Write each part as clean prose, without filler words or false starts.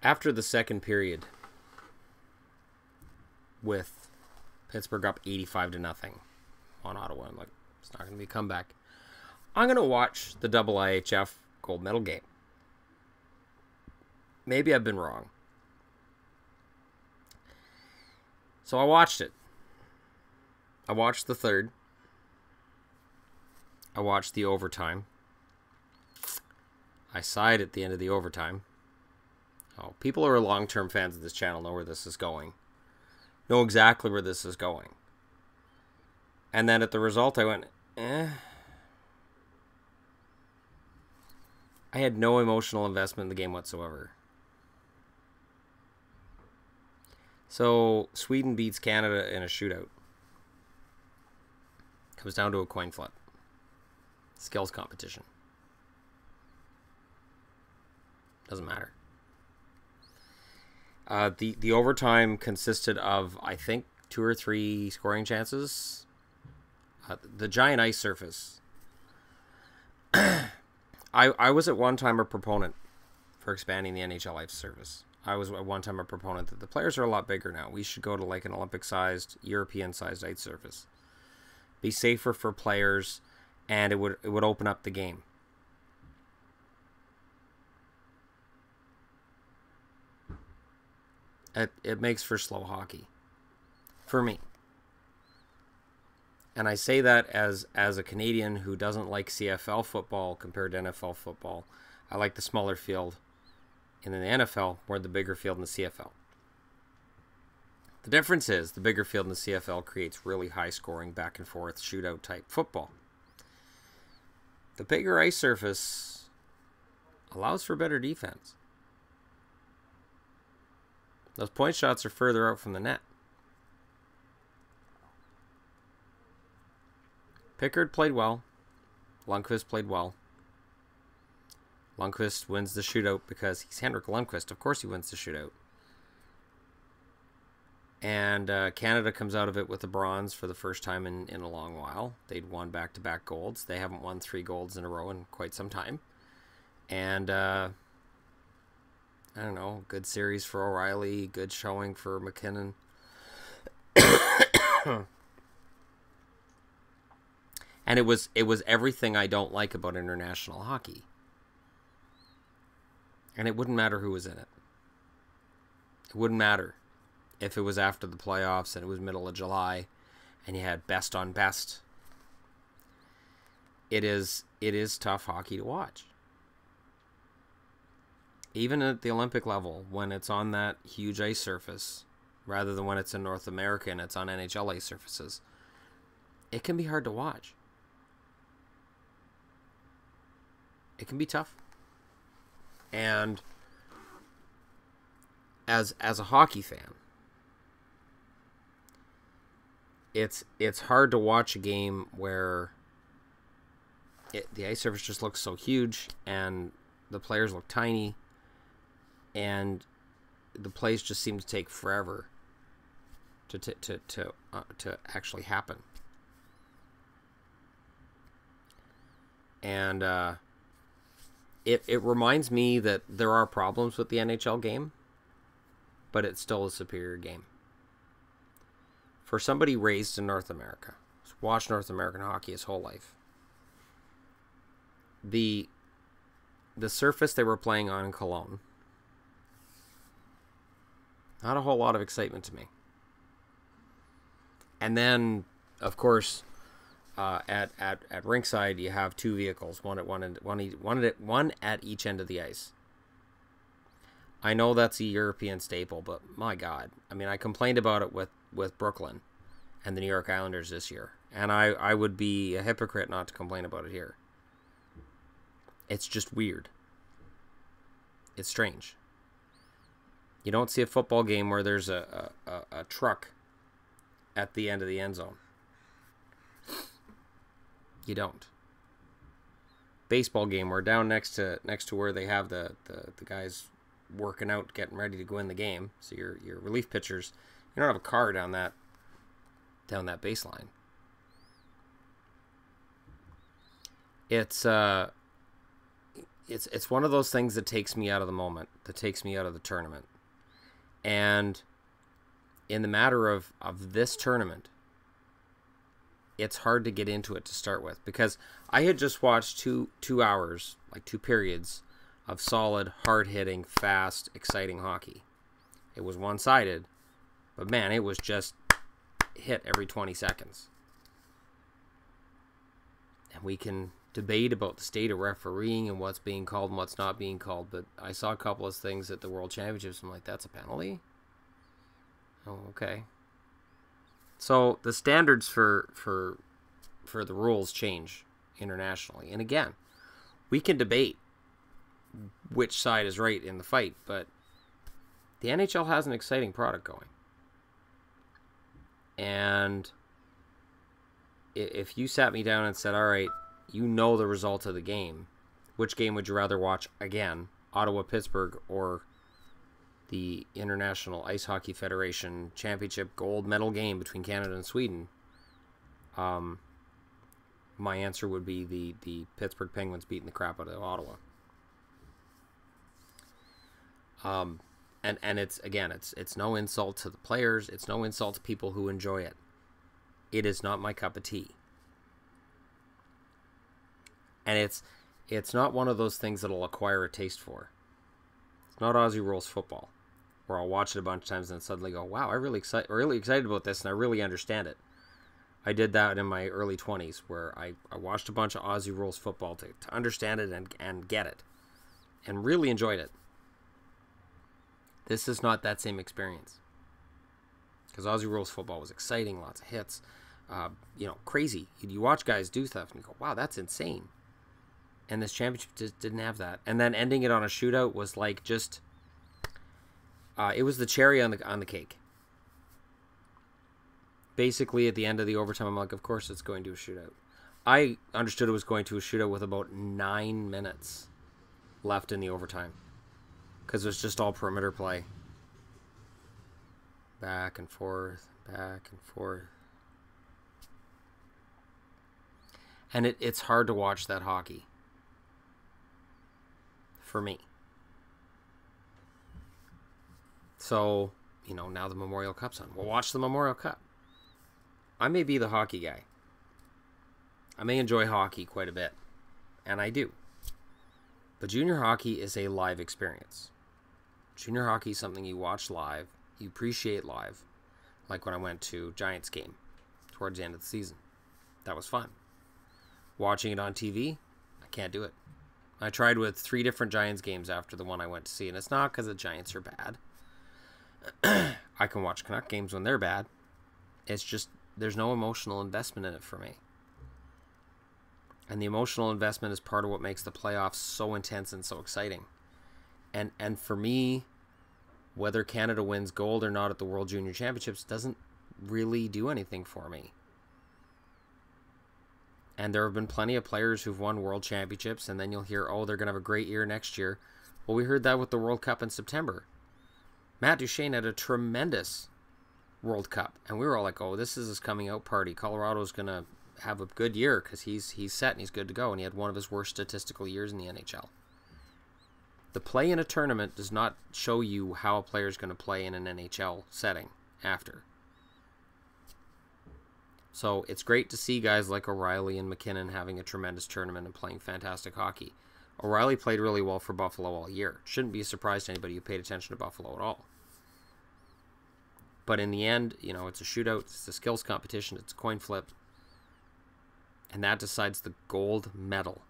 After the second period, with Pittsburgh up 85-0 on Ottawa, I'm like, it's not going to be a comeback. I'm going to watch the double IHF gold medal game. Maybe I've been wrong. So I watched it. I watched the third. I watched the overtime. I sighed at the end of the overtime. Oh, people who are long-term fans of this channel know where this is going. Know exactly where this is going. And then at the result, I went, eh. I had no emotional investment in the game whatsoever. So, Sweden beats Canada in a shootout. Comes down to a coin flip. Skills competition. Doesn't matter. The overtime consisted of, I think, 2 or 3 scoring chances. The giant ice surface. I was at one time a proponent for expanding the NHL ice surface. I was at one time a proponent that the players are a lot bigger now. We should go to like an Olympic-sized, European-sized ice surface. Be safer for players, and it would open up the game. It makes for slow hockey. For me. And I say that as a Canadian who doesn't like CFL football compared to NFL football. I like the smaller field in the NFL more than the bigger field in the CFL. The difference is the bigger field in the CFL creates really high scoring, back and forth, shootout type football. The bigger ice surface allows for better defense. Those point shots are further out from the net. Pickard played well. Lundqvist played well. Lundqvist wins the shootout because he's Henrik Lundqvist. Of course he wins the shootout. And Canada comes out of it with a bronze for the first time in a long while. They'd won back-to-back golds. They haven't won 3 golds in a row in quite some time. And, I don't know, good series for O'Reilly, good showing for McKinnon. And it was everything I don't like about international hockey. And it wouldn't matter who was in it. It wouldn't matter if it was after the playoffs and it was middle of July and you had best on best. It is tough hockey to watch. Even at the Olympic level, when it's on that huge ice surface, rather than when it's in North America and it's on NHL ice surfaces, it can be hard to watch. It can be tough. And as a hockey fan, it's hard to watch a game where the ice surface just looks so huge and the players look tiny and the plays just seem to take forever to actually happen. And it reminds me that there are problems with the NHL game, but it's still a superior game. For somebody raised in North America, who's watched North American hockey his whole life, the surface they were playing on in Cologne, not a whole lot of excitement to me. And then, of course, at rinkside, you have 2 vehicles, one at each end of the ice. I know that's a European staple, but my God, I mean, I complained about it with Brooklyn and the New York Islanders this year, and I would be a hypocrite not to complain about it here. It's just weird. It's strange. You don't see a football game where there's a truck at the end of the end zone. You don't. Baseball game, we're down next to where they have the guys working out, getting ready to go in the game. So your relief pitchers, you don't have a car down that baseline. It's it's one of those things that takes me out of the moment, that takes me out of the tournament. And in the matter of this tournament, it's hard to get into it to start with, because I had just watched two hours, like 2 periods of solid, hard-hitting, fast, exciting hockey. It was one-sided, but man, it was just hit every 20 seconds. And we can debate about the state of refereeing and what's being called and what's not being called, but I saw a couple of things at the World Championships. I'm like, that's a penalty? Oh, okay. So the standards for the rules change internationally. And again, we can debate which side is right in the fight, but the NHL has an exciting product going. And if you sat me down and said, all right, you know the result of the game, which game would you rather watch again, Ottawa-Pittsburgh or the International Ice Hockey Federation Championship gold medal game between Canada and Sweden? My answer would be the Pittsburgh Penguins beating the crap out of Ottawa. And it's, again, it's no insult to the players. It's no insult to people who enjoy it. It is not my cup of tea. And it's not one of those things that I'll acquire a taste for. It's not Aussie rules football, where I'll watch it a bunch of times and suddenly go, wow, I'm really excited about this and I really understand it. I did that in my early 20s, where I watched a bunch of Aussie rules football to understand it and get it, and really enjoyed it. This is not that same experience, because Aussie rules football was exciting, lots of hits, crazy. You watch guys do stuff and you go, wow, that's insane. And this championship just didn't have that. And then ending it on a shootout was like just, it was the cherry on the cake. Basically, at the end of the overtime, I'm like, of course it's going to a shootout. I understood it was going to a shootout with about 9 minutes left in the overtime, because it was just all perimeter play. Back and forth, back and forth. And it's hard to watch that hockey. For me. So, now the Memorial Cup's on. We'll watch the Memorial Cup. I may be the hockey guy. I may enjoy hockey quite a bit. And I do. But junior hockey is a live experience. Junior hockey is something you watch live. You appreciate live. Like when I went to Giants game towards the end of the season. That was fun. Watching it on TV, I can't do it. I tried with 3 different Giants games after the one I went to see, and it's not because the Giants are bad. I can watch Canuck games when they're bad. It's just, there's no emotional investment in it for me. And the emotional investment is part of what makes the playoffs so intense and so exciting. And for me, whether Canada wins gold or not at the World Junior Championships doesn't really do anything for me. And there have been plenty of players who've won world championships, and then you'll hear, oh, they're going to have a great year next year. Well, we heard that with the World Cup in September. Matt Duchene had a tremendous World Cup, and we were all like, oh, this is his coming out party. Colorado's going to have a good year because he's set and he's good to go, and he had one of his worst statistical years in the NHL. The play in a tournament does not show you how a player is going to play in an NHL setting after. So it's great to see guys like O'Reilly and McKinnon having a tremendous tournament and playing fantastic hockey. O'Reilly played really well for Buffalo all year. Shouldn't be a surprise to anybody who paid attention to Buffalo at all. But in the end, it's a shootout, it's a skills competition, it's a coin flip. And that decides the gold medal.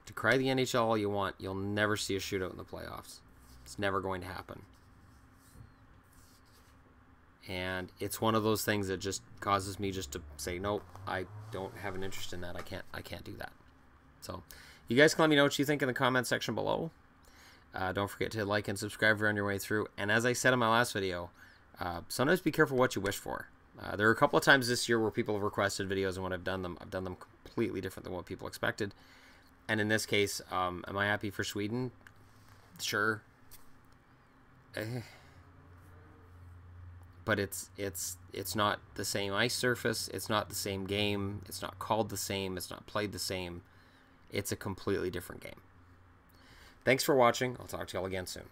Decry the NHL all you want, you'll never see a shootout in the playoffs. It's never going to happen. And it's one of those things that just causes me just to say, nope, I don't have an interest in that. I can't do that. So you guys can let me know what you think in the comment section below. Don't forget to like and subscribe if you're on your way through. And as I said in my last video, sometimes be careful what you wish for. There are a couple of times this year where people have requested videos, and when I've done them completely different than what people expected. And in this case, am I happy for Sweden? Sure. But it's not the same ice surface. It's not the same game. It's not called the same. It's not played the same. It's a completely different game. Thanks for watching. I'll talk to y'all again soon.